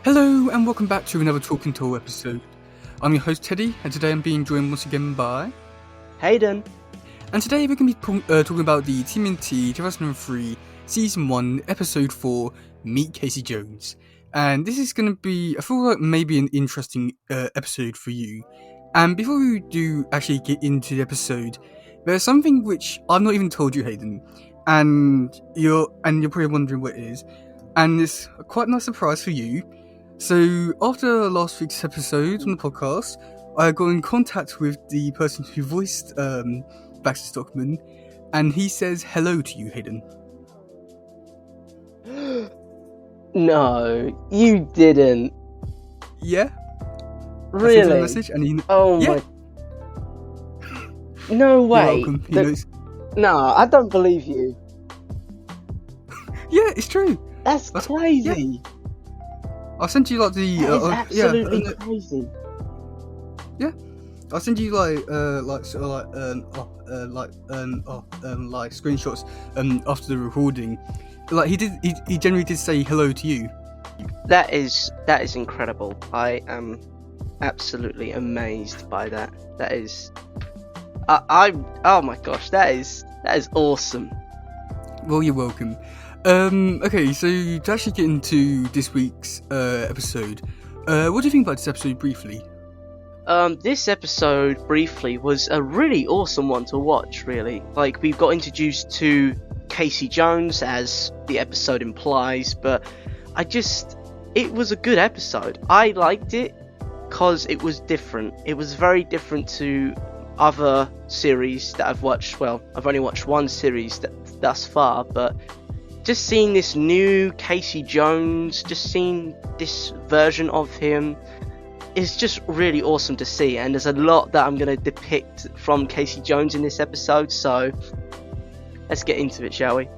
Hello and welcome back to another Talking Toll episode. I'm your host Teddy, and today I'm being joined once again by Hayden. And today we're going to be talking about the TMNT 2003 Season 1 Episode 4 Meet Casey Jones. And this is going to be, I feel like, maybe an interesting episode for you. And before we do actually get into the episode, there's something which I've not even told you, Hayden, and you're probably wondering what it is. And it's a quite nice surprise for you. So, after last week's episode on the podcast, I got in contact with the person who voiced Baxter Stockman, and he says hello to you, Hayden. No, you didn't. Yeah? Really? I sent him a message and he... Oh yeah. my... No way. You're welcome. No, I don't believe you. Yeah, it's true. That's crazy. Yeah. I'll send you like the... That is absolutely crazy. Yeah. I'll send you like screenshots after the recording. Like he generally did say hello to you. That is incredible. I am absolutely amazed by that. That is oh my gosh, that is awesome. Well, you're welcome. Okay, so to actually get into this week's episode, what do you think about this episode briefly? This episode, briefly, was a really awesome one to watch, really. Like, we got introduced to Casey Jones, as the episode implies, but it was a good episode. I liked it, because it was different. It was very different to other series that I've watched. Well, I've only watched one series thus far, but just seeing this new Casey Jones, just seeing this version of him, is just really awesome to see, and there's a lot that I'm going to depict from Casey Jones in this episode, so let's get into it, shall we?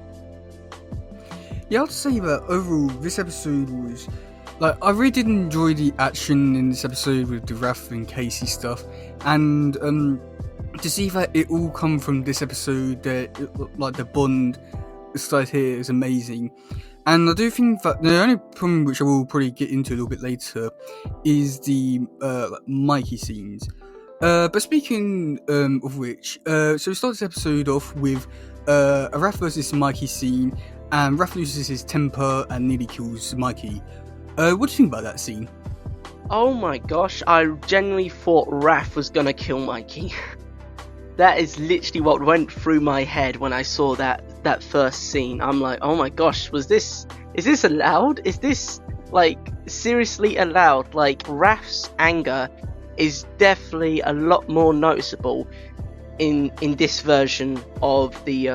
Yeah, I'll say that overall, this episode was, like, I really did enjoy the action in this episode with the Raph and Casey stuff, and to see that it all come from this episode, like the bond started here is amazing. And I do think that the only problem, which I will probably get into a little bit later, is the Mikey scenes. But speaking of which, so we start this episode off with a Raph versus Mikey scene, and Raph loses his temper and nearly kills Mikey. What do you think about that scene? Oh my gosh, I genuinely thought Raph was gonna kill Mikey. That is literally what went through my head when I saw that first scene. I'm like, oh my gosh, is this allowed? Is this, like, seriously allowed? Like, Raph's anger is definitely a lot more noticeable in this version of the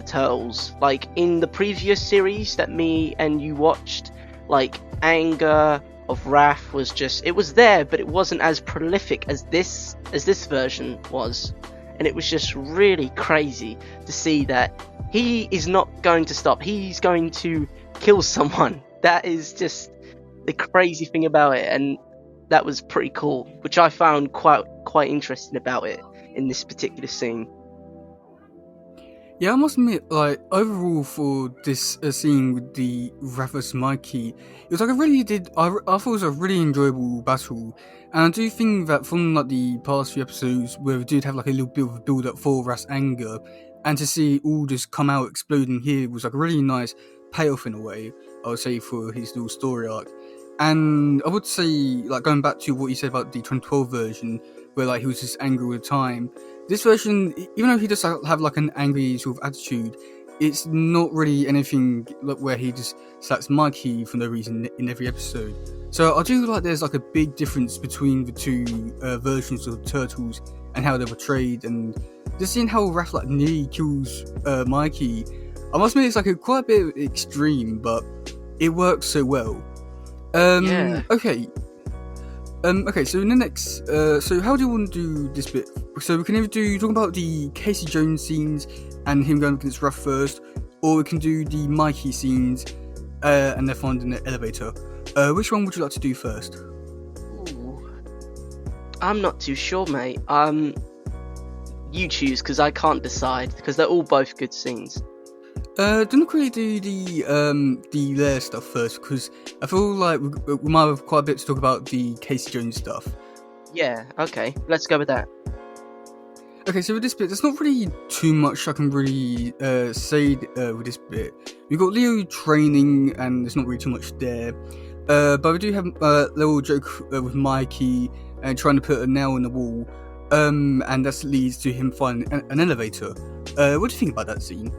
Turtles. Like, in the previous series that me and you watched, like, anger of Raph was just, it was there, but it wasn't as prolific as this version was. And it was just really crazy to see that he is not going to stop. He's going to kill someone. That is just the crazy thing about it, and that was pretty cool, which I found quite interesting about it in this particular scene. Yeah, I must admit, like, overall for this scene with the Raph vs Mikey, it was like I thought it was a really enjoyable battle, and I do think that from like the past few episodes where we did have like a little bit of a build up for Raph's anger, and to see it all just come out exploding here was like a really nice payoff in a way, I would say, for his little story arc. And I would say, like, going back to what you said about the 2012 version, where like he was just angry all the time, this version, even though he does have like an angry sort of attitude, it's not really anything like where he just slaps Mikey for no reason in every episode. So I do like there's like a big difference between the two versions of the Turtles and how they're portrayed, and just seeing how Raph like nearly kills Mikey, I must admit it's like quite a bit extreme, but it works so well. Yeah. Okay, so in the next, so how do you want to do this bit? So we can either talk about the Casey Jones scenes and him going against Raph first, or we can do the Mikey scenes and they're finding the elevator. Which one would you like to do first? Ooh. I'm not too sure, mate. You choose, because I can't decide, because they're all both good scenes. Didn't really do the lair stuff first because I feel like we might have quite a bit to talk about the Casey Jones stuff. Yeah, okay, let's go with that. Okay, so with this bit, there's not really too much I can really say with this bit. We've got Leo training, and there's not really too much there. But we do have a little joke with Mikey and trying to put a nail in the wall, and that leads to him finding an elevator. What do you think about that scene?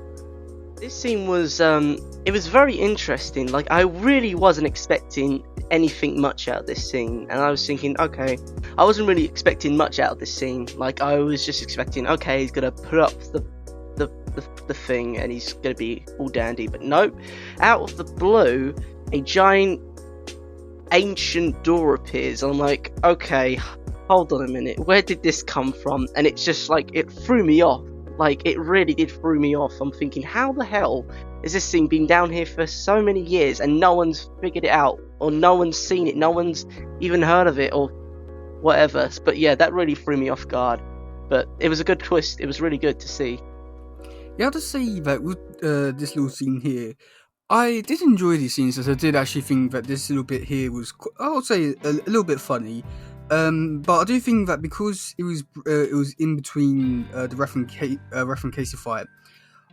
This scene was, it was very interesting. Like, I really wasn't expecting anything much out of this scene, and I was thinking, okay, I wasn't really expecting much out of this scene. Like, I was just expecting, okay, he's gonna put up the thing, and he's gonna be all dandy. But nope, out of the blue, a giant ancient door appears. I'm like, okay, hold on a minute, where did this come from? And it's just like, it threw me off. Like, it really did throw me off. I'm thinking, how the hell has this thing been down here for so many years and no one's figured it out, or no one's seen it, no one's even heard of it, or whatever. But yeah, that really threw me off guard. But it was a good twist. It was really good to see. Yeah, I have to say that with this little scene here, I did enjoy these scenes, as I did actually think that this little bit here was, I would say, a little bit funny. But I do think that because it was in between the Ref and Casey fight,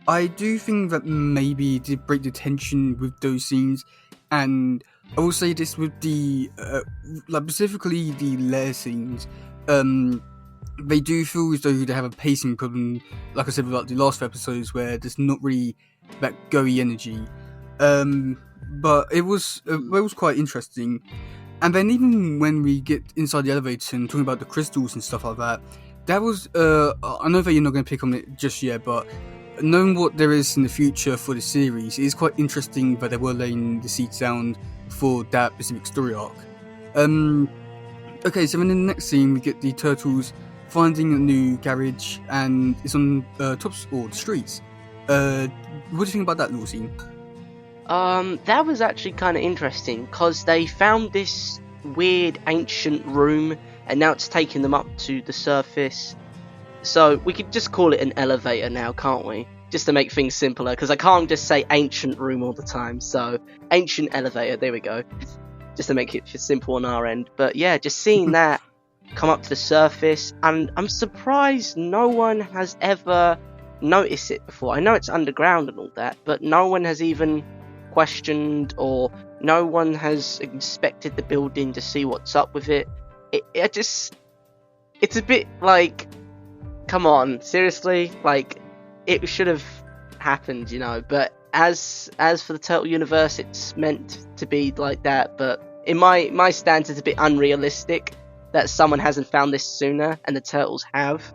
I do think that maybe it did break the tension with those scenes. And I will say this with the like specifically the lair scenes, they do feel as though they have a pacing problem, like I said about the last few episodes, where there's not really that go-y energy. But it was quite interesting. And then even when we get inside the elevator and talking about the crystals and stuff like that, that was, I know that you're not going to pick on it just yet, but knowing what there is in the future for the series, it is quite interesting that they were laying the seeds down for that specific story arc. Okay, so in the next scene, we get the turtles finding a new garage, and it's on tops or the streets. What do you think about that little scene? That was actually kind of interesting, because they found this weird ancient room, and now it's taking them up to the surface. So we could just call it an elevator now, can't we? Just to make things simpler, because I can't just say ancient room all the time. So ancient elevator, there we go. Just to make it simple on our end. But yeah, just seeing that come up to the surface, and I'm surprised no one has ever noticed it before. I know it's underground and all that, but no one has even questioned, or no one has inspected the building to see what's up with it. It's a bit like, come on, seriously, like, it should have happened, you know. But as for the Turtle universe, it's meant to be like that. But in my stance, it's a bit unrealistic that someone hasn't found this sooner and the Turtles have.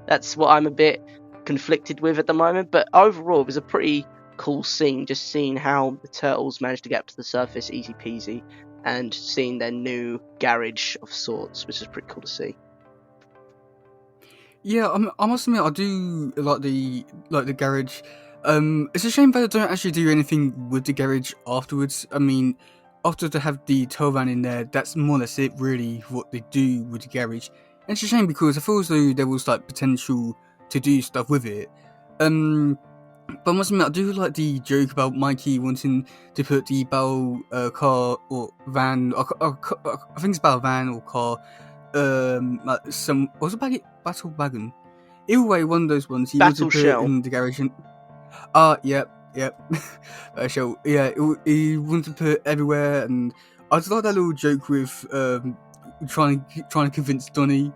That's what I'm a bit conflicted with at the moment. But overall, it was a pretty cool scene, just seeing how the Turtles managed to get up to the surface easy peasy, and seeing their new garage of sorts, which is pretty cool to see. Yeah, I must admit I do like the garage. It's a shame that they don't actually do anything with the garage afterwards. I mean, after they have the tow van in there, that's more or less it really, what they do with the garage. And it's a shame because I feel as though there was like potential to do stuff with it. But I must admit, I do like the joke about Mikey wanting to put the battle car or van, I think it's battle van or car, like was it battle wagon? Either way, one of those ones he wanted to put shell in the garage. And, yep. Shell. Yeah, he wanted to put it everywhere, and I just like that little joke with trying to convince Donnie.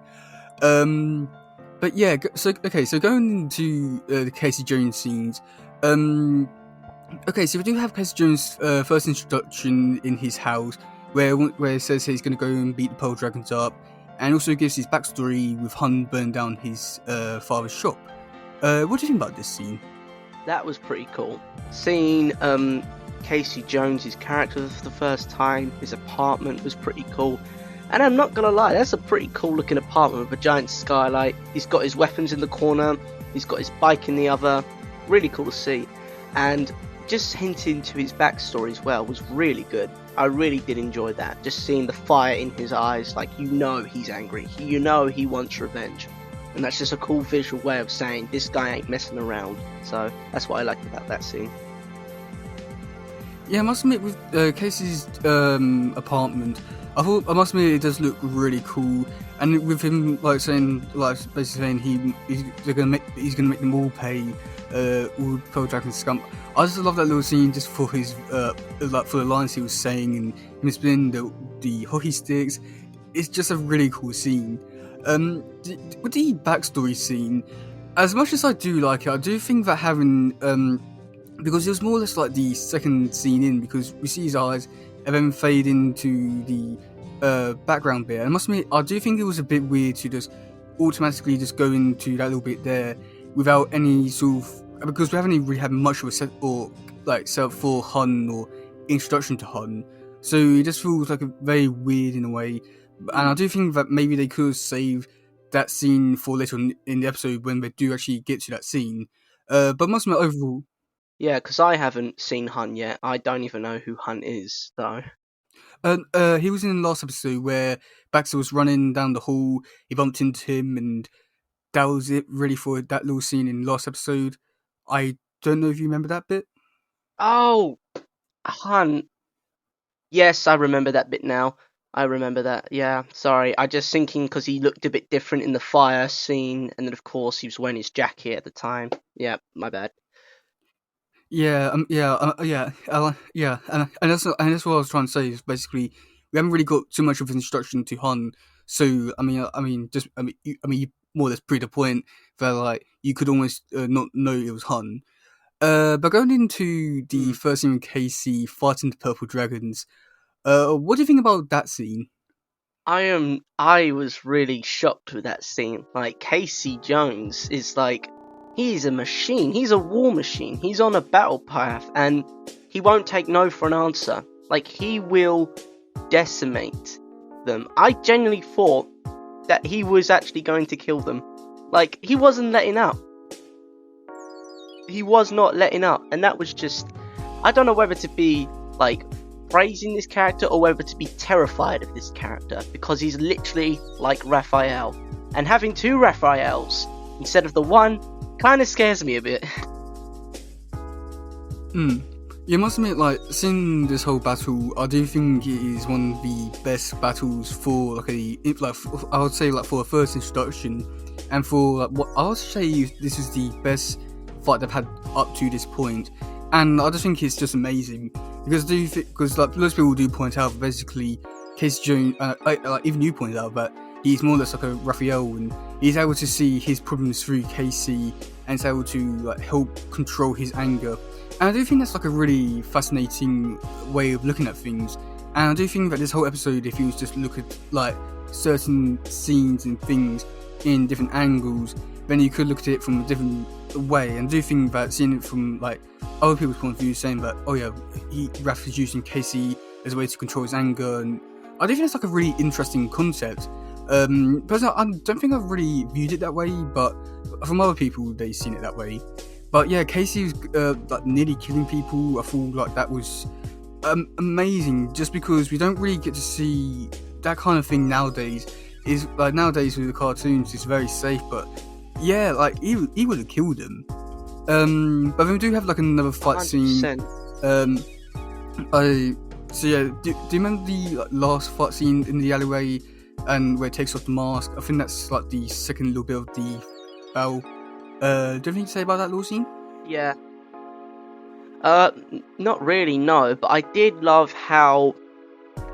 But yeah, so going to the Casey Jones scenes. Okay, so we do have Casey Jones' first introduction in his house, where it says he's going to go and beat the Pearl Dragons up, and also gives his backstory with Hun burning down his father's shop. What do you think about this scene? That was pretty cool. Seeing Casey Jones' character for the first time, his apartment was pretty cool. And I'm not gonna lie, that's a pretty cool looking apartment with a giant skylight. He's got his weapons in the corner, he's got his bike in the other. Really cool to see. And just hinting to his backstory as well was really good. I really did enjoy that. Just seeing the fire in his eyes, like, you know he's angry. You know he wants revenge. and that's just a cool visual way of saying this guy ain't messing around. So that's what I liked about that scene. Yeah, I must admit, with Casey's apartment, I must admit it does look really cool. And with him saying, basically saying he's gonna make them all pay, all Pearl Dragon scum. I just love that little scene just for his for the lines he was saying and him spinning the hockey sticks. It's just a really cool scene. With the backstory scene, as much as I do like it, I do think that having because it was more or less like the second scene in, because we see his eyes and then fade into the background bit. And I must admit, I do think it was a bit weird to just automatically just go into that little bit there without any sort of, because we haven't even really had much of a set for Hun or introduction to Hun. So it just feels like a very weird in a way. And I do think that maybe they could save that scene for later in the episode when they do actually get to that scene. But must admit, overall, Yeah, because I haven't seen Hun yet. I don't even know who Hun is, though. he was in the last episode where Baxter was running down the hall. He bumped into him, and that was it really for that little scene in the last episode. I don't know if you remember that bit. Oh, Hun. Yes, I remember that bit now. I remember that. Yeah, sorry. I just thinking because he looked a bit different in the fire scene, and then of course he was wearing his jacket at the time. Yeah, my bad. Yeah, and that's what I was trying to say is basically we haven't really got too much of an introduction to Hun. So you more or less proved the point that like you could almost not know it was Hun. But going into the first scene with Casey fighting the purple dragons, what do you think about that scene? I was really shocked with that scene. Like, Casey Jones is like, he's a machine. He's a war machine. He's on a battle path, and he won't take no for an answer. Like, he will decimate them. I genuinely thought that he was actually going to kill them. Like, he wasn't letting up. He was not letting up, and that was just, I don't know whether to be like praising this character or whether to be terrified of this character, because he's literally like Raphael, and having two Raphaels instead of the one kind of scares me a bit. You must admit, like, seeing this whole battle, I do think it is one of the best battles for I would say for a first introduction, and for what I would say this is the best fight they've had up to this point. And I just think it's just amazing because most people do point out basically Casey Jones, even you pointed out that he's more or less like a Raphael, and he's able to see his problems through Casey and is able to help control his anger. And I do think that's like a really fascinating way of looking at things. And I do think that this whole episode, if you was just look at like certain scenes and things in different angles, then you could look at it from a different way. And I do think that seeing it from like other people's point of view, saying that Raph is using Casey as a way to control his anger, and I do think it's like a really interesting concept. Personally, I don't think I've really viewed it that way, but from other people, they've seen it that way. But yeah, Casey was nearly killing people. I thought like that was amazing, just because we don't really get to see that kind of thing nowadays. Is like nowadays with the cartoons, it's very safe, but yeah, like he would have killed him. But then we do have like another fight 100%. scene. Do you remember the last fight scene in the alleyway and where it takes off the mask? I think that's like the second little bit of the battle. Do you have anything to say about that little scene? Yeah. Not really, no, but I did love how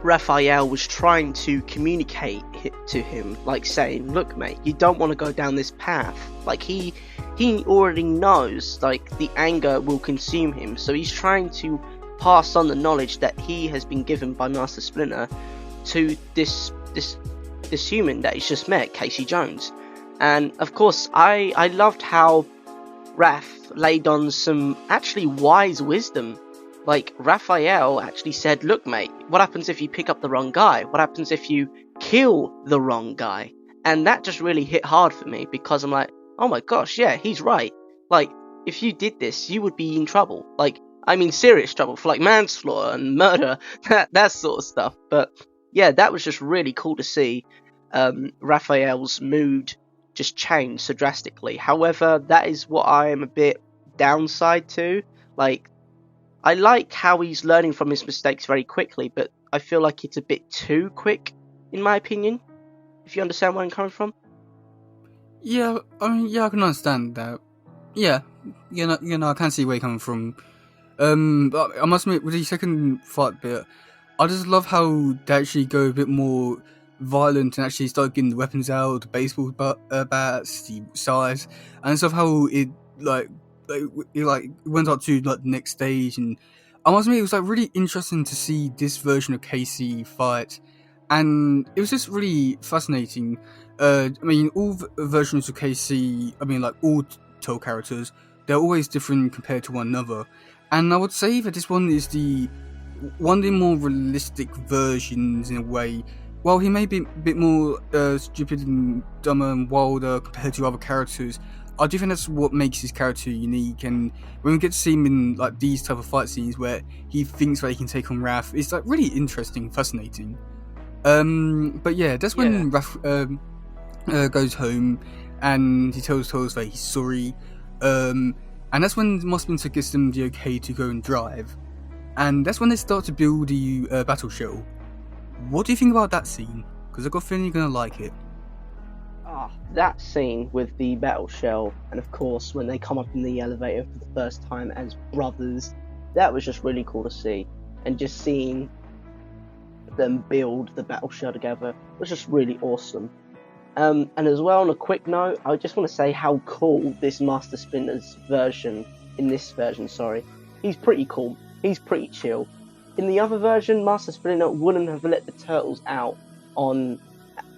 Raphael was trying to communicate to him, like saying, look mate, you don't want to go down this path. Like he already knows like the anger will consume him, so he's trying to pass on the knowledge that he has been given by Master Splinter to this human that he's just met, Casey Jones. And of course I loved how Raph laid on some actually wise wisdom. Like, Raphael actually said, look mate, what happens if you pick up the wrong guy? What happens if you kill the wrong guy? And that just really hit hard for me, because I'm like, oh my gosh, yeah, he's right. Like, if you did this, you would be in trouble. Like, I mean serious trouble for like manslaughter and murder, that sort of stuff. But yeah, that was just really cool to see Raphael's mood just changed so drastically. However, that is what I am a bit downside to. Like, I like how he's learning from his mistakes very quickly, but I feel like it's a bit too quick, in my opinion. If you understand where I'm coming from. Yeah, I mean, yeah, I can understand that. Yeah, I can see where you're coming from. But I must admit, with the second fight bit, I just love how they actually go a bit more violent and actually start getting the weapons out, the baseball bats, the size, and stuff. How it went up to like the next stage, and I must admit, it was like really interesting to see this version of Casey fight, and it was just really fascinating. I mean, all versions of Casey, I mean, like all Toe characters, they're always different compared to one another. And I would say that this one is one of the more realistic versions in a way. While he may be a bit more stupid and dumber and wilder compared to other characters, I do think that's what makes his character unique. And when we get to see him in like these type of fight scenes where he thinks that he can take on Raph, it's like really interesting and fascinating. But yeah, that's when Raph goes home and he tells Toes that he's sorry. And that's when Mossmancer gives them the okay to go and drive. And that's when they start to build the battle shell. What do you think about that scene? Because I've got a feeling you're going to like it. That scene with the battle shell, and of course when they come up in the elevator for the first time as brothers, that was just really cool to see. And just seeing them build the battle shell together was just really awesome. And as well, on a quick note, I just want to say how cool this Master Splinter's version, he's pretty cool. He's pretty chill. In the other version, Master Splinter wouldn't have let the turtles out in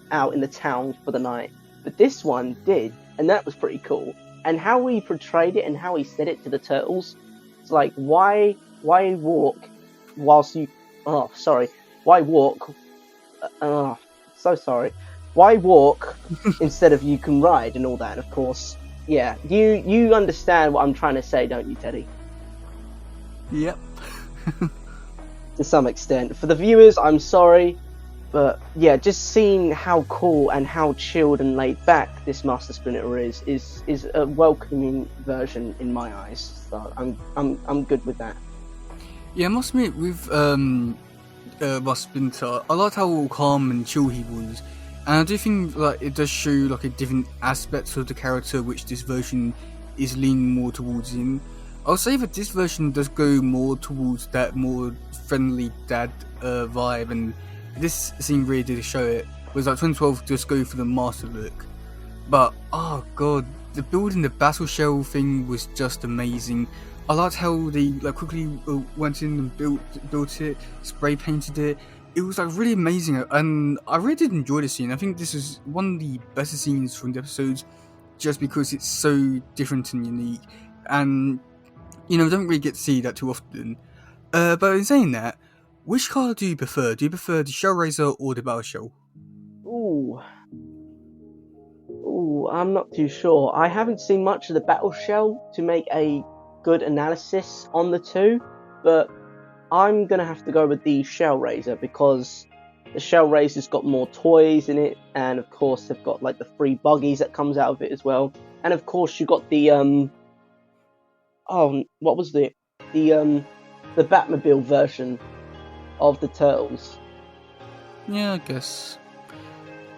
the town for the night. But this one did, and that was pretty cool. And how he portrayed it and how he said it to the turtles, it's like, why walk whilst you... Oh, sorry. Why walk... so sorry. Why walk instead of you can ride and all that? And of course, yeah, you understand what I'm trying to say, don't you, Teddy? Yep. To some extent. For the viewers, I'm sorry, but yeah, just seeing how cool and how chilled and laid back this Master Splinter is a welcoming version in my eyes. So I'm good with that. Yeah, I must admit, with Master Splinter, I liked how calm and chill he was. And I do think like it does show like a different aspects of the character which this version is leaning more towards in. I'll say that this version does go more towards that more friendly dad vibe, and this scene really did show it. Was like 2012 just go for the master look. But oh god, the building the battle shell thing was just amazing. I liked how they like quickly went in and built it, spray painted it. It was like really amazing, and I really did enjoy the scene. I think this is one of the better scenes from the episodes, just because it's so different and unique, and you know, don't really get to see that too often. But in saying that, which car do you prefer? Do you prefer the Shell Razor or the Battle Shell? Ooh, I'm not too sure. I haven't seen much of the Battle Shell to make a good analysis on the two, but I'm gonna have to go with the Shell Razor because the Shell Razor's got more toys in it, and of course they've got like the free buggies that comes out of it as well, and of course you got the what was the Batmobile version of the Turtles. Yeah, I guess.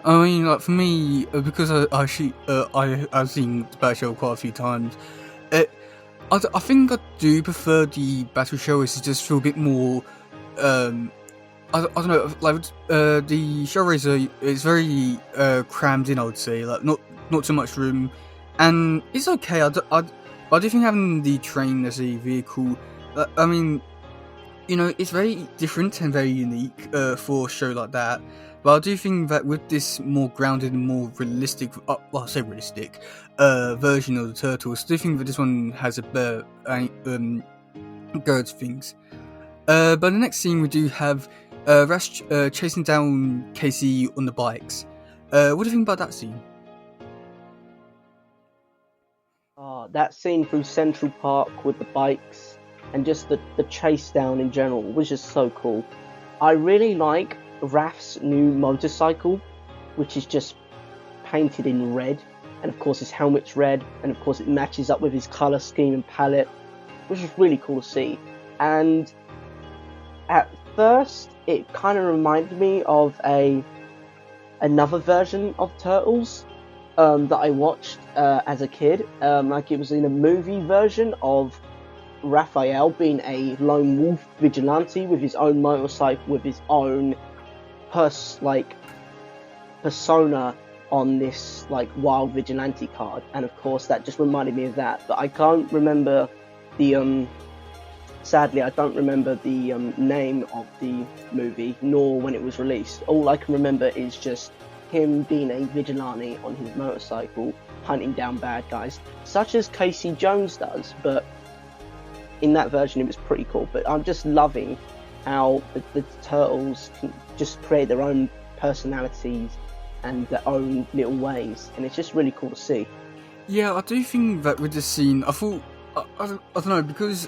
I mean, like for me, because I've seen the Battle Shell quite a few times. I think I do prefer the Battle Shell. It's just feel a bit more. I don't know. Like the Shell Razor is very crammed in. I would say, like not too much room, and it's okay. But I do think having the train as a vehicle. I mean, you know, it's very different and very unique for a show like that. But I do think that with this more grounded and more realistic, I say realistic, version of the Turtles, I do think that this one has a better go to things. But the next scene we do have Rash chasing down Casey on the bikes. What do you think about that scene? That scene through Central Park with the bikes and just the chase down in general was just so cool. I really like Raph's new motorcycle, which is just painted in red. and of course his helmet's red, and of course it matches up with his colour scheme and palette, which was really cool to see. And at first, it kind of reminded me of another version of Turtles that I watched as a kid. Like it was in a movie version of Raphael being a lone wolf vigilante with his own motorcycle, with his own persona on this like wild vigilante card, and of course that just reminded me of that. But I can't remember the sadly I don't remember the name of the movie nor when it was released. All I can remember is just him being a vigilante on his motorcycle hunting down bad guys, such as Casey Jones does, but in that version it was pretty cool. But I'm just loving how the Turtles can just create their own personalities and their own little ways, and it's just really cool to see. Yeah, I do think that with this scene, I thought, I don't know, because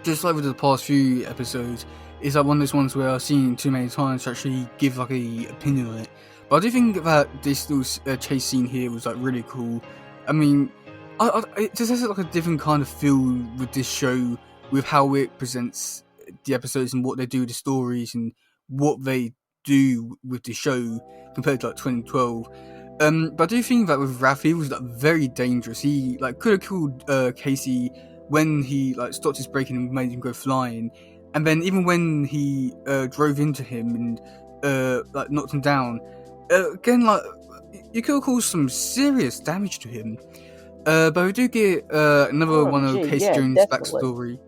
just like with the past few episodes, it's like one of those ones where I've seen it too many times to actually give like a opinion on it. But I do think that this little chase scene here was like really cool. I mean, it just has like a different kind of feel with this show, with how it presents the episodes and what they do with the stories and what they do with the show compared to like 2012. But I do think that with Raph, he was like very dangerous. He like could have killed Casey when he like stopped his braking and made him go flying, and then even when he drove into him and like knocked him down, again like you could have caused some serious damage to him. But we do get another one of Casey Jones' backstory.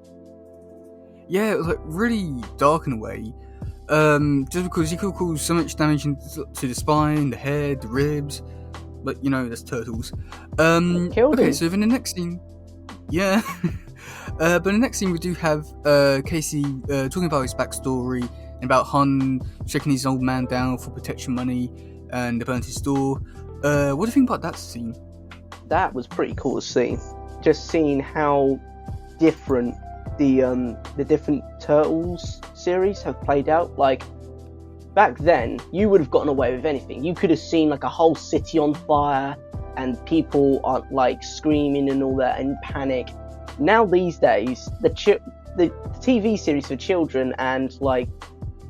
Yeah, it was like really dark in a way. Just because he could cause so much damage to the spine, the head, the ribs. But you know, that's Turtles. Okay, so in the next scene, yeah. But in the next scene we do have Casey talking about his backstory and about Hun checking his old man down for protection money and they burnt his store. What do you think about that scene? That was pretty cool to see. Just seeing how different the different Turtles series have played out. Like back then, you would have gotten away with anything. You could have seen like a whole city on fire and people are like screaming and all that in panic. Now these days, the TV series for children and like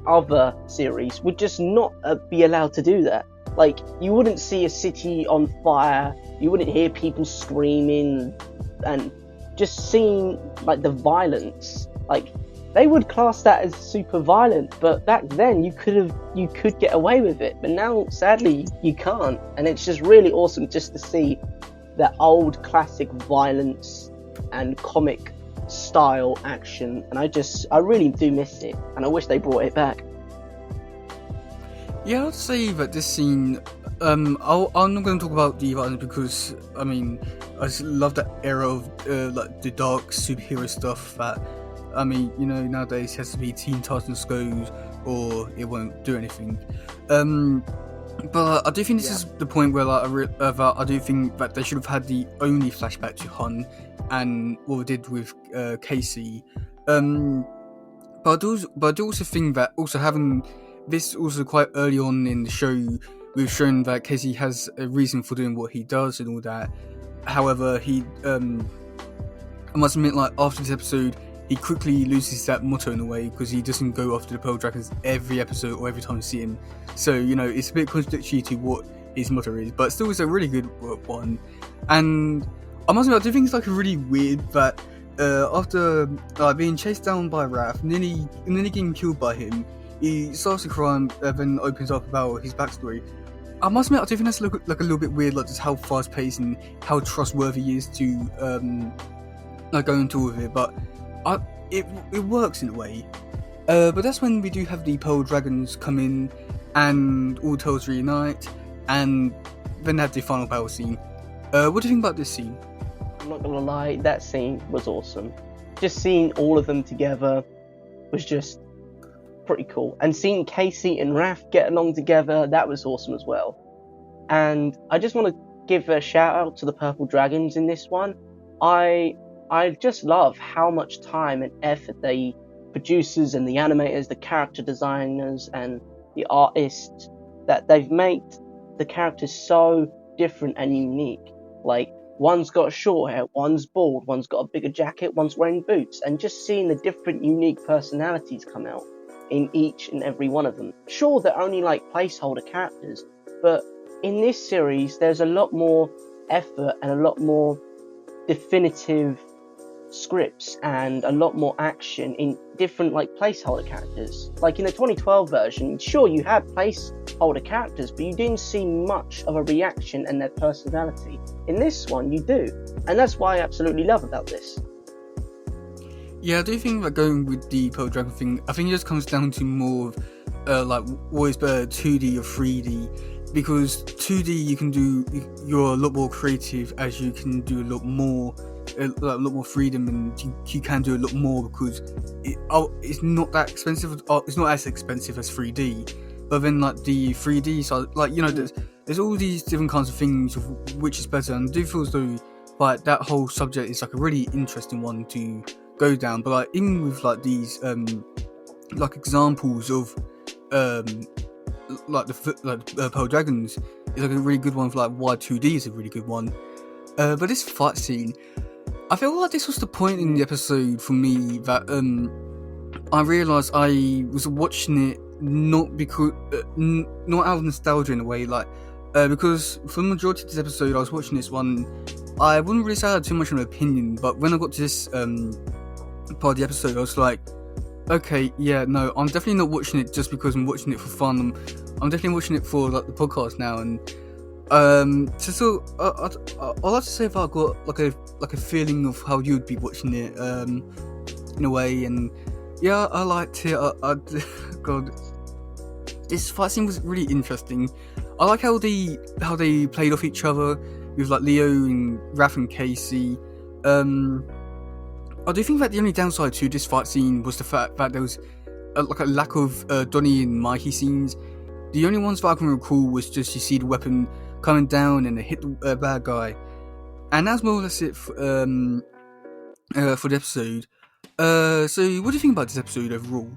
other series would just not be allowed to do that. Like you wouldn't see a city on fire, you wouldn't hear people screaming, and just seeing like the violence, like they would class that as super violent. But back then you could get away with it, but now sadly you can't. And it's just really awesome just to see that old classic violence and comic style action, and I really do miss it, and I wish they brought it back. Yeah, I'd say that this scene, I'm not going to talk about the violence because, I mean, I just love that era of, like, the dark superhero stuff that, I mean, you know, nowadays it has to be Teen Titans goes or it won't do anything. But I do think this is the point where, like, I do think that they should have had the only flashback to Hun and what we did with Casey. But I do also think that also having this also quite early on in the show, we've shown that Casey has a reason for doing what he does and all that. However, I must admit, like, after this episode, he quickly loses that motto in a way because he doesn't go after the Pearl Dragons every episode or every time you see him. So, you know, it's a bit contradictory to what his motto is, but still it's a really good one. And I must admit, I do think it's like really weird that after being chased down by Raph, nearly getting killed by him, he starts to cry and then opens up about his backstory. I must admit, I do think that's like a little bit weird, like just how fast paced and how trustworthy he is to like go into all of it. But it works in a way. But that's when we do have the Pearl Dragons come in and all Turtles reunite, and then have the final battle scene. What do you think about this scene? I'm not gonna lie, that scene was awesome. Just seeing all of them together was just pretty cool, and seeing Casey and Raph get along together, that was awesome as well. And I just want to give a shout out to the Purple Dragons in this one. I just love how much time and effort the producers and the animators, the character designers and the artists, that they've made the characters so different and unique. Like, one's got short hair, one's bald, one's got a bigger jacket, one's wearing boots, and just seeing the different unique personalities come out in each and every one of them. Sure, they're only like placeholder characters, but in this series there's a lot more effort and a lot more definitive scripts and a lot more action in different like placeholder characters. Like in the 2012 version, sure, you had placeholder characters, but you didn't see much of a reaction and their personality. In this one you do, and that's what I absolutely love about this. Yeah, I do think that going with the Pearl Dragon thing, I think it just comes down to more of like what is better, 2D or 3D, because 2D you're a lot more creative, as you can do a lot more freedom, and you can do a lot more because it's not that expensive. It's not as expensive as 3D. But then like the 3D side, like, you know, there's all these different kinds of things of which is better, and I do feel as though like that whole subject is like a really interesting one to go down. But like even with like these like examples of Pearl Dragons is like a really good one for like why 2D is a really good one. But this fight scene, I feel like this was the point in the episode for me that I realised I was watching it not because not out of nostalgia in a way, like because for the majority of this episode I was watching this one, I wouldn't really say I had too much of an opinion, but when I got to this part of the episode I was like, okay, yeah, no, I'm definitely not watching it just because I'm watching it for fun. I'm definitely watching it for like the podcast now, and so I'd like to say if I got like a feeling of how you'd be watching it in a way, and yeah, I liked it. God, this fight scene was really interesting. I like how they played off each other with like Leo and Raph and Casey. I do think that the only downside to this fight scene was the fact that there was a lack of Donnie and Mikey scenes. The only ones that I can recall was just you see the weapon coming down and it hit the bad guy, and that's more or less it for the episode. So what do you think about this episode overall?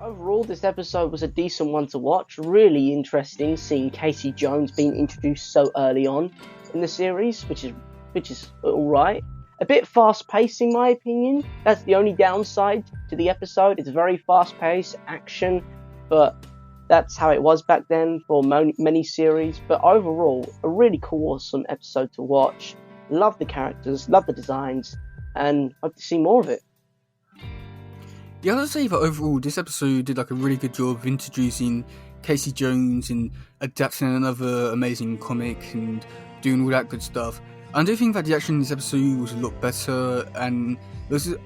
Overall, this episode was a decent one to watch. Really interesting seeing Casey Jones being introduced so early on in the series, which is alright. A bit fast-paced in my opinion. That's the only downside to the episode. It's very fast-paced, action, but that's how it was back then for many series. But overall, a really cool, awesome episode to watch. Love the characters, love the designs, and hope to see more of it. Yeah, I would say that overall this episode did like a really good job of introducing Casey Jones and adapting another amazing comic and doing all that good stuff. I do think that the action in this episode was a lot better, and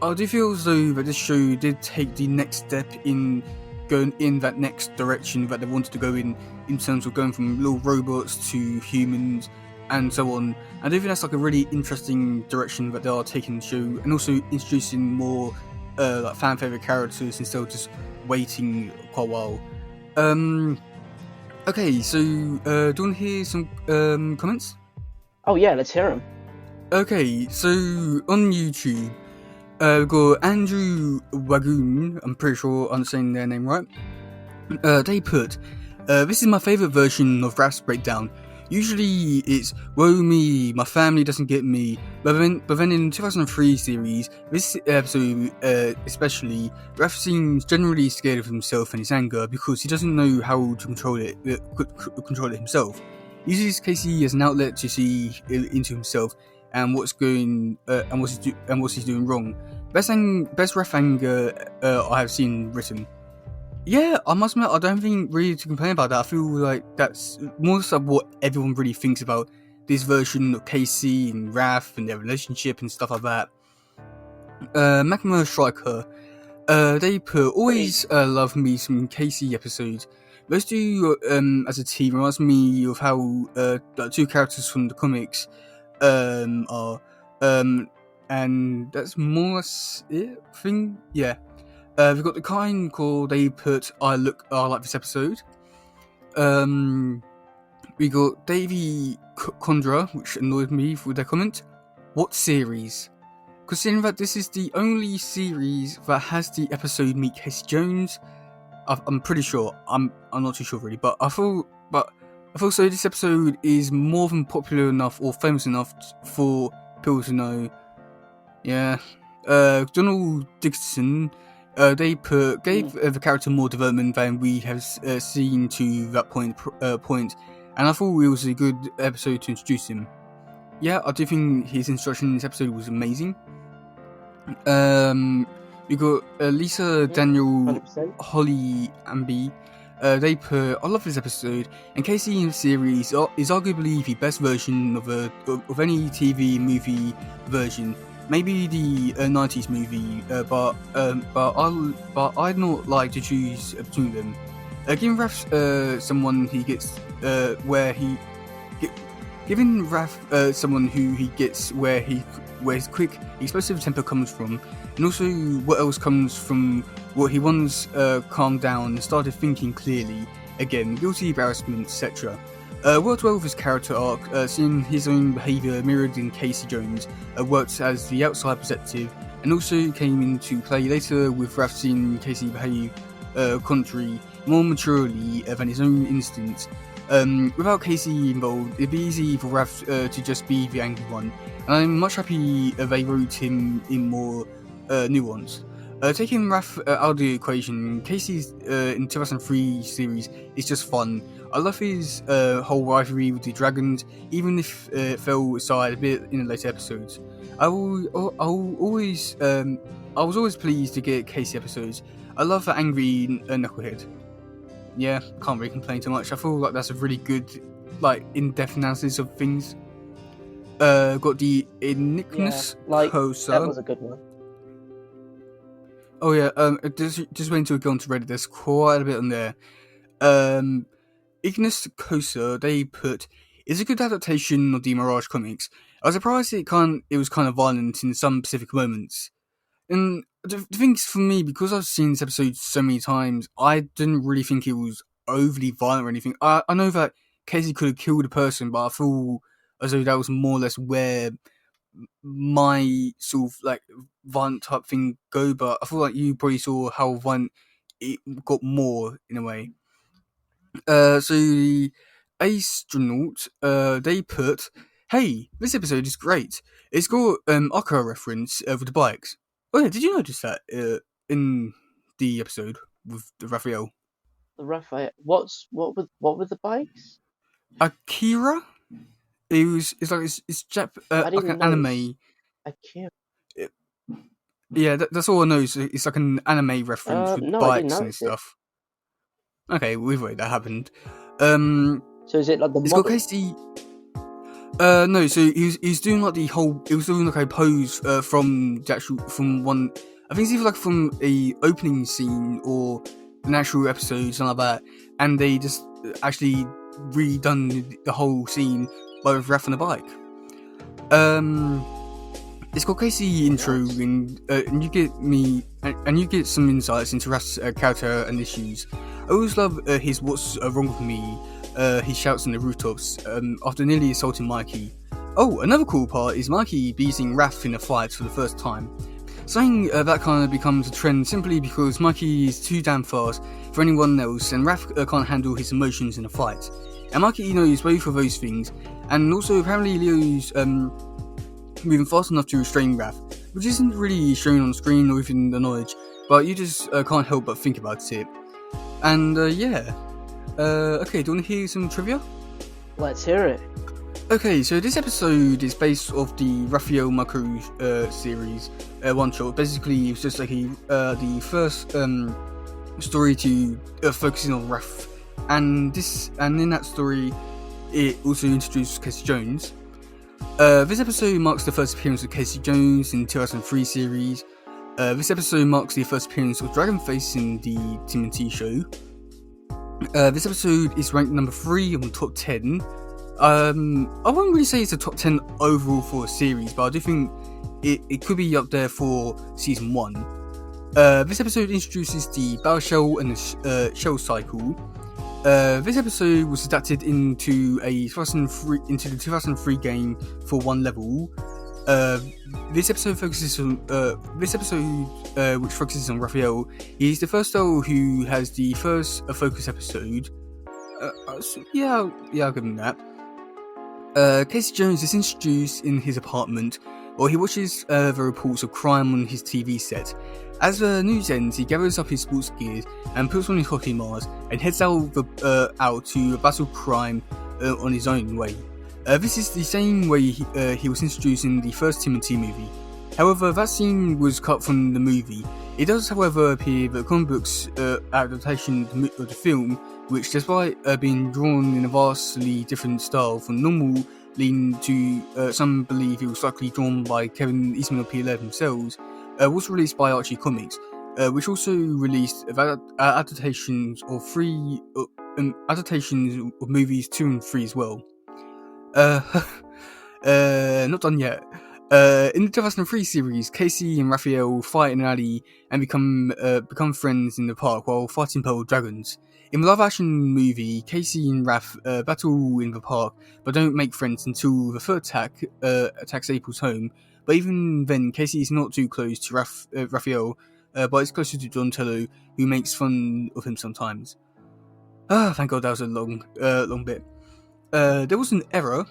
I do feel as though that this show did take the next step in going in that next direction that they wanted to go in terms of going from little robots to humans and so on. I do think that's like a really interesting direction that they are taking the show, and also introducing more like fan favorite characters instead of just waiting quite a while. Okay, so do you want to hear some comments? Oh yeah, let's hear them. Okay, so on YouTube, we've got Andrew Wagoon, I'm pretty sure I'm saying their name right. They put, this is my favourite version of Raph's breakdown. Usually it's, woe me, my family doesn't get me, but then in 2003 series, this episode especially, Raph seems generally scared of himself and his anger because he doesn't know how to control it himself. He uses Casey as an outlet to see into himself and what's he's doing wrong. Best Raph anger I have seen written. Yeah, I must admit, I don't think really to complain about that. I feel like that's more so what everyone really thinks about this version of Casey and Raph and their relationship and stuff like that. Magma Striker, they put, always love me some Casey episodes. Those two as a team reminds me of how the two characters from the comics are, and that's more or less it, I think. Yeah. We've got the kind called, they put, I like this episode. We got Davey Condra, which annoyed me with their comment. What series? Considering that this is the only series that has the episode meet Casey Jones, I'm pretty sure, I'm not too sure really, but I feel but I feel so this episode is more than popular enough or famous enough for people to know. Yeah. Donald Dixon, they gave the character more development than we have seen to that point, and I thought it was a good episode to introduce him. Yeah, I do think his introduction in this episode was amazing. We got Lisa, Daniel, 100%. Holly, Amby. They put, I love this episode, and Casey in the series is arguably the best version of any TV movie version. Maybe the 90s movie, but I'd not like to choose between them. Giving Raph someone he gets giving Raph someone who he gets where his quick, explosive temper comes from, and also what else comes from what he once calmed down and started thinking clearly again, guilty embarrassment, etc. Worked well with his character arc, seeing his own behaviour mirrored in Casey Jones, worked as the outside perspective, and also came into play later with Raph seeing Casey behave contrary, more maturely than his own instincts. Without Casey involved, it'd be easy for Raph to just be the angry one, and I'm much happy they wrote him in more nuance. Taking Raph out of the equation, Casey's in 2003 series is just fun. I love his whole rivalry with the dragons, even if it fell aside a bit in the later episodes. I was always pleased to get Casey episodes. I love that angry knucklehead. Yeah, can't really complain too much. I feel like that's a really good, in-depth analysis of things. Got the Ignis Kosa. That was a good one. Oh yeah, just waiting until we go on to Reddit. There's quite a bit on there. Ignis Kosa, they put, is a good adaptation of the Mirage comics. I was surprised it was kind of violent in some specific moments. And the thing is, for me, because I've seen this episode so many times, I didn't really think it was overly violent or anything. I know that Casey could have killed a person, but I feel as though that was more or less where my sort of violent type thing go, but I feel like you probably saw how violent it got more in a way. So the astronaut, they put, hey, this episode is great. It's got Akira reference with the bikes. Oh yeah, did you notice that in the episode with the Raphael? The Raphael. What were the bikes? Akira. It's like an anime. Akira. Yeah, that's all I know. It's like an anime reference with bikes and stuff. Okay, we've wait, that happened. So is it like the it's model? got Casey. No, so he's doing like the whole. It was doing like a pose from one. I think it's either like from a opening scene or an actual episode, something like that. And they just actually redone the whole scene by Raph on the bike. It's got Casey intro, and you get some insights into Raph's character and issues. I always love his "What's wrong with me?" He shouts on the rooftops after nearly assaulting Mikey. Oh, another cool part is Mikey beating Raph in a fight for the first time. Something that kind of becomes a trend simply because Mikey is too damn fast for anyone else, and Raph can't handle his emotions in a fight. And Mikey knows both of those things, and also apparently Leo's moving fast enough to restrain Raph, which isn't really shown on screen or even the knowledge, but you just can't help but think about it. And yeah. Okay, do you want to hear some trivia? Let's hear it. Okay, so this episode is based off the Raphael Macro series one shot. Basically, it's just like the first story to focusing on Raph, and in that story, it also introduced Casey Jones. This episode marks the first appearance of Casey Jones in the 2003 series. This episode marks the first appearance of Dragonface in the TMNT show. This episode is ranked number 3 on the top 10. I wouldn't really say it's a top 10 overall for a series, but I do think it could be up there for season 1. This episode introduces the Battle Shell and the Shell cycle. This episode was adapted into the 2003 game for one level. This episode which focuses on Raphael. He's the first L who has the first focus episode. I'll give him that. Casey Jones is introduced in his apartment while he watches the reports of crime on his TV set. As the news ends, he gathers up his sports gear and puts on his hockey mask and heads out to battle crime on his own way. This is the same way he was introduced in the first Timothy movie. However, that scene was cut from the movie. It does, however, appear that the comic books adaptation of the film, which despite being drawn in a vastly different style from normal, leading to some believe it was likely drawn by Kevin Eastman or Peter Laird themselves, was released by Archie Comics, which also released adaptations of adaptations of movies 2 and 3 as well. Not done yet. In the 2003 series, Casey and Raphael fight in an alley and become friends in the park while fighting purple dragons. In the live-action movie, Casey and Raph battle in the park, but don't make friends until the third attack attacks April's home. But even then, Casey is not too close to Raphael, but is closer to Donatello, who makes fun of him sometimes. Thank God that was a long bit. There was an error.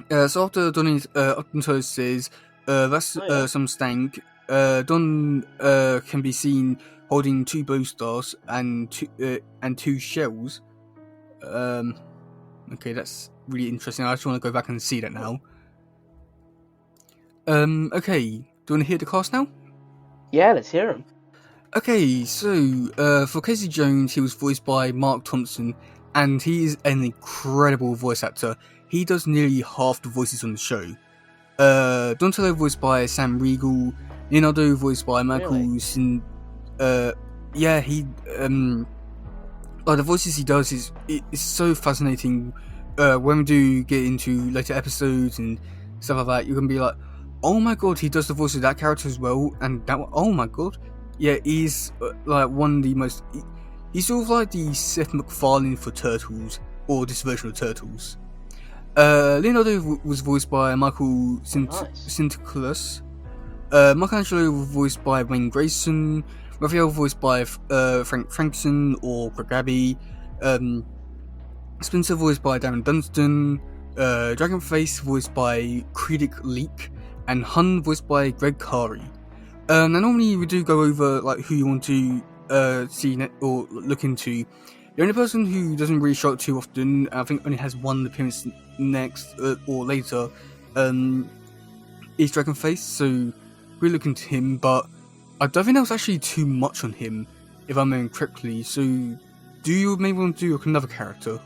So after Donatello says, that's some stank, Don can be seen holding 2 bow stars and 2 shells. Okay, that's really interesting. I just want to go back and see that now. Okay, do you want to hear the cast now? Yeah, let's hear him. Okay, so for Casey Jones, he was voiced by Mark Thompson, and he is an incredible voice actor. He does nearly half the voices on the show. Donatello voiced by Sam Riegel, Leonardo voiced by Michael Sin. The voices he does is so fascinating. When we do get into later episodes and stuff like that, you can be like, oh my god, he does the voice of that character as well, and that one, oh my god, yeah, he's like one of the most. He's sort of like the Seth MacFarlane for Turtles, or this version of Turtles. Leonardo was voiced by Michael Sinterklaas. Michelangelo was voiced by Wayne Grayson. Raphael voiced by Frank Frankson or Greg Abbey. Spencer voiced by Darren Dunstan. Dragonface voiced by Creedic Leak. And Hun voiced by Greg Carey. Now normally we do go over like who you want to see or look into. The only person who doesn't really show up too often, I think only has one appearance next or later, is Dragonface, so we're looking to him, but I don't think that was actually too much on him, if I remember correctly, so do you maybe want to do another character?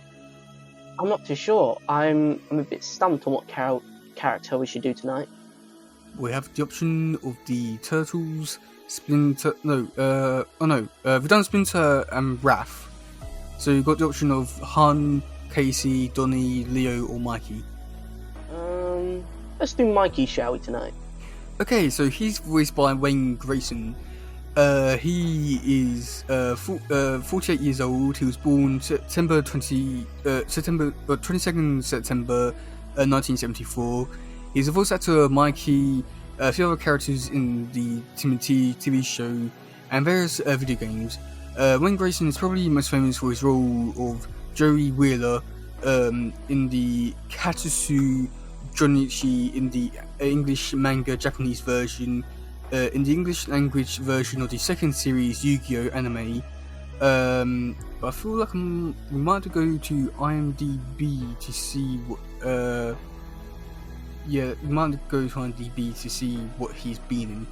I'm not too sure. I'm a bit stumped on what character we should do tonight. We have the option of the Turtles, Splinter, we've done Splinter and Raph. So you've got the option of Han, Casey, Donnie, Leo, or Mikey. Let's do Mikey, shall we, tonight? Okay, so he's voiced by Wayne Grayson. He is 48 years old. He was born September 22nd September 1974. He's a voice actor of Mikey, a few other characters in the Timothy TV show, and various video games. Wayne Grayson is probably most famous for his role of Joey Wheeler in the Katsusu Jonichi in the English manga Japanese version, in the English language version of the second series Yu-Gi-Oh! Anime. I feel like we might have to go to IMDb to see what. We might have to go to IMDb to see what he's been in.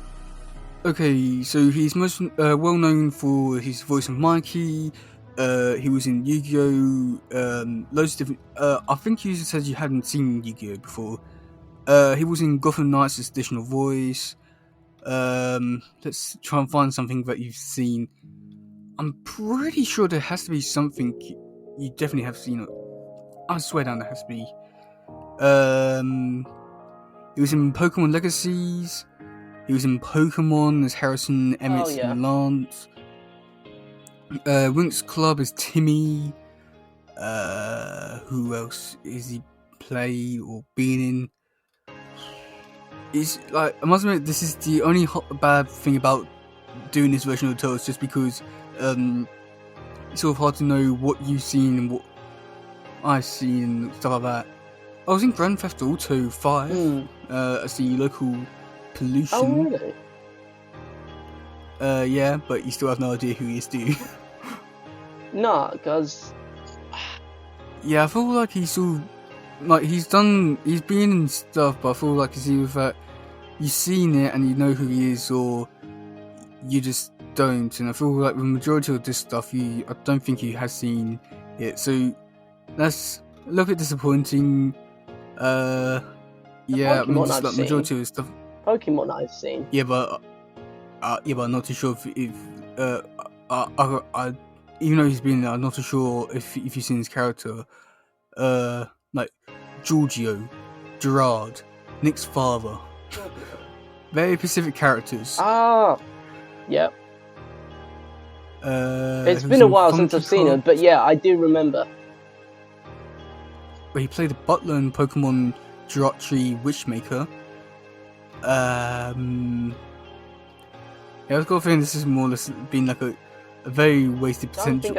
Okay, so he's most well known for his voice of Mikey. He was in Yu-Gi-Oh! Loads of different. I think you said you hadn't seen Yu-Gi-Oh! Before. He was in Gotham Knights as additional voice. Let's try and find something that you've seen. I'm pretty sure there has to be something you definitely have seen. I swear down there has to be. He was in Pokemon Legacies. He was in Pokemon as Harrison, Emmett, and Lance. Winx Club as Timmy. Who else is he played or been in? It's like, I must admit, this is the only bad thing about doing this version of the Turtles, just because it's sort of hard to know what you've seen and what I've seen stuff like that. I was in Grand Theft Auto 5 as the local pollution. Oh, really? Yeah, but you still have no idea who he is, do you? Nah, because... Yeah, I feel like he's all... Like, he's been in stuff, but I feel like it's either that you've seen it and you know who he is, or you just don't. And I feel like with the majority of this stuff, I don't think you have seen it. So, that's a little bit disappointing. Yeah, I mean, just like majority of the stuff... Pokemon I've seen. Yeah, but I'm not too sure if even though he's been there, I'm not too sure if you've seen his character, like Giorgio, Gerard, Nick's father, very specific characters. Ah, yep. It's been who's a in while since I've seen him, but yeah, I do remember. Where he played a butler in Pokemon Jirachi Witchmaker. Yeah, I've got a feeling this is more or less been like a very wasted potential,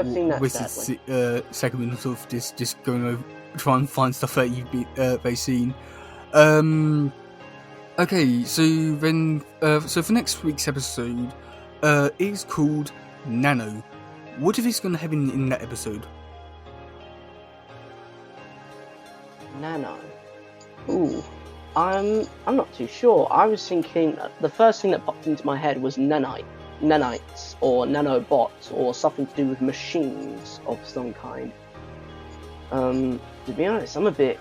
segment of this, just going over, trying to find stuff that you've seen. Okay, so then, so for next week's episode, it is called Nano. What do you think is going to happen in that episode? Nano. Ooh. I'm not too sure. I was thinking, the first thing that popped into my head was nanites, or nanobots, or something to do with machines of some kind. To be honest, I'm a bit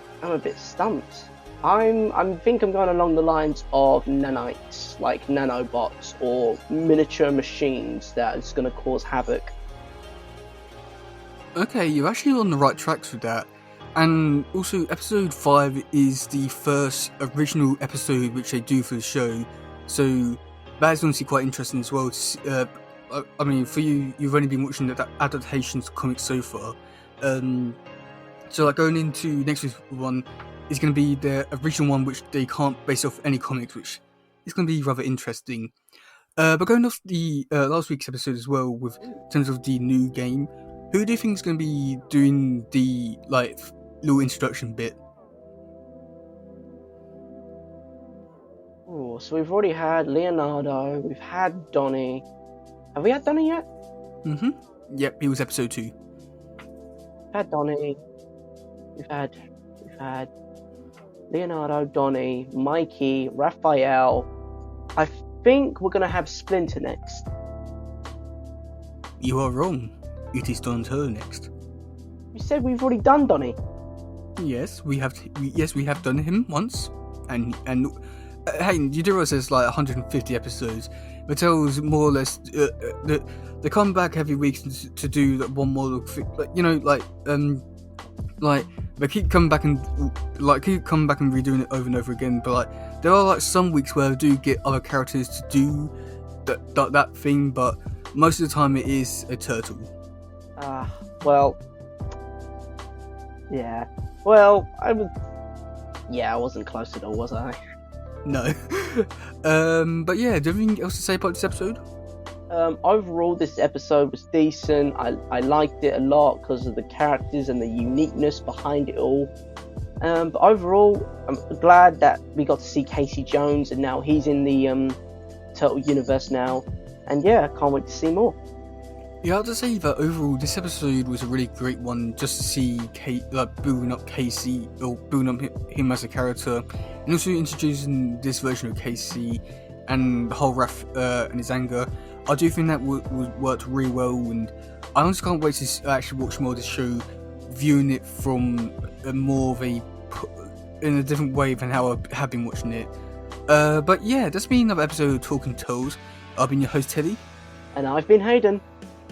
stumped. I think I'm going along the lines of nanites, like nanobots, or miniature machines that is going to cause havoc. Okay, you're actually on the right tracks with that. And also, episode 5 is the first original episode which they do for the show, so that is honestly quite interesting as well. I mean, for you, you've only been watching the adaptations of comics so far. So like going into next week's one is going to be the original one, which they can't base off any comics, which is going to be rather interesting. But going off the last week's episode as well, with in terms of the new game, who do you think is going to be doing the like little introduction bit? Oh, so we've already had Leonardo, we've had Donnie. Have we had Donnie yet? Mm-hmm. Yep, he was episode 2. We've had Donnie. We've had Leonardo, Donnie, Mikey, Raphael. I think we're gonna have Splinter next. You are wrong. It is Donatello next. You said we've already done Donnie. Yes, we have done him once, and hey, you do realize there's like 150 episodes. Mattel's more or less they come back every week to do that one more like, you know, like they keep coming back and redoing it over and over again. But like there are like some weeks where they do get other characters to do that thing, but most of the time it is a turtle. Well, yeah. Well, I wasn't close at all, was I? No. But yeah, do you have anything else to say about this episode? Overall, this episode was decent. I liked it a lot because of the characters and the uniqueness behind it all. But overall, I'm glad that we got to see Casey Jones, and now he's in the Turtle universe now. And yeah, I can't wait to see more. Yeah, I have to say that overall, this episode was a really great one, just to see building up Casey, or building up him as a character, and also introducing this version of Casey and the whole Raph and his anger. I do think that worked really well, and I honestly can't wait to actually watch more of this show, viewing it from in a different way than how I have been watching it. But yeah, that's been another episode of Talking Toes. I've been your host, Teddy. And I've been Hayden.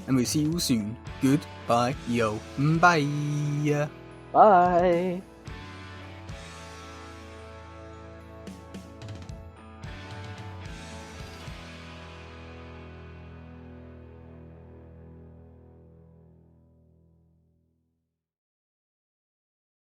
And we'll see you soon. Goodbye, yo. Bye. Bye.